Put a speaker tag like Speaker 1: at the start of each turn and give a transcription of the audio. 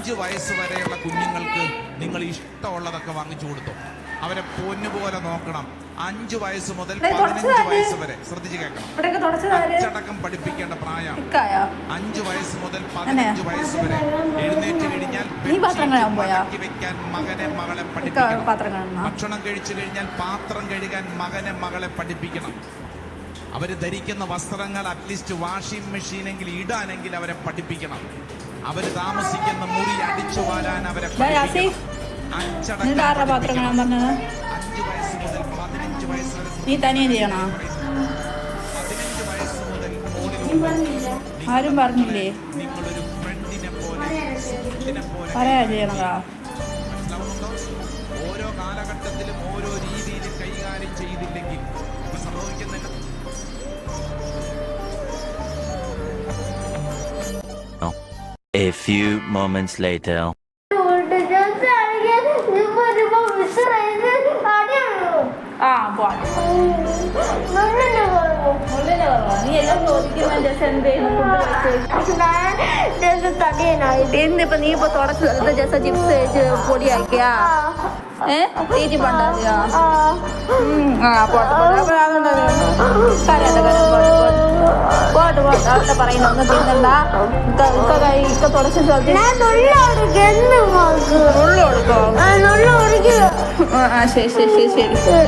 Speaker 1: 5 വയസ്സ് വരെയുള്ള കുഞ്ഞുങ്ങൾക്ക് നിങ്ങൾ ഇഷ്ടമുള്ളതൊക്കെ വാങ്ങിച്ചു കൊടുത്തു. അവരെ പൊന്നുപോലെ നോക്കണം. 5 വയസ്സ് മുതൽ 15 വയസ്സ് വരെ ശ്രദ്ധിച്ചു കേൾക്കണം. അച്ചടക്കം പഠിപ്പിക്കേണ്ട പ്രായം 5 വയസ്സ് മുതൽ 15 വയസ്സ് വരെ. എഴുന്നേറ്റ് കഴിഞ്ഞാൽ മടക്കി വെക്കാൻ മകനെ മകളെ പഠിപ്പിക്കണം. ഭക്ഷണം കഴിച്ചു കഴിഞ്ഞാൽ പാത്രം കഴുകാൻ മകനെ മകളെ പഠിപ്പിക്കണം. അവര് ധരിക്കുന്ന വസ്ത്രങ്ങൾ അറ്റ്ലീസ്റ്റ് വാഷിംഗ് മെഷീനെങ്കിൽ ഇടാനെങ്കിൽ അവരെ പഠിപ്പിക്കണം. അവര് താമസിക്കുന്ന മുറി അടിച്ചു വാരാൻ അവരെ പഠിപ്പിക്കണം. 5 വയസ്സ് മുതൽ 15 വയസ്സ് വരെ.
Speaker 2: നീ തനിയെ ചെയ്യണോ?
Speaker 1: 15 വയസ്സ് മുതൽ മോളിലുള്ള
Speaker 2: ആരും പറഞ്ഞില്ലേ?
Speaker 1: നിങ്ങളൊരു ഫ്രണ്ടിനെ പോലെ സുഹൃത്തിനെ പോലെ
Speaker 2: പറയാ ചെയ്യണതാ.
Speaker 1: മനസ്സിലാവുന്നുണ്ടോ? ഓരോ കാലഘട്ടത്തിലും ഓരോ രീതിയിൽ കൈകാര്യം ചെയ്തില്ലെങ്കിൽ ഇപ്പൊ സംഭവിക്കുന്നില്ല.
Speaker 3: A few moments later.
Speaker 2: എന്നിപ്പോ നീ ഇപ്പൊ തുടച്ച് ജസ്റ്റ് ചിപ്സ് കഴിച്ച് പൊടിയാക്കിയാ തീറ്റി പണ്ടാ പോട്ട് പോട്ട് അവിടെ പറയുന്ന ഒന്നും തിന്നണ്ട. ഇക്ക തുടച്ച ശരി ശരി ശരി ശരി.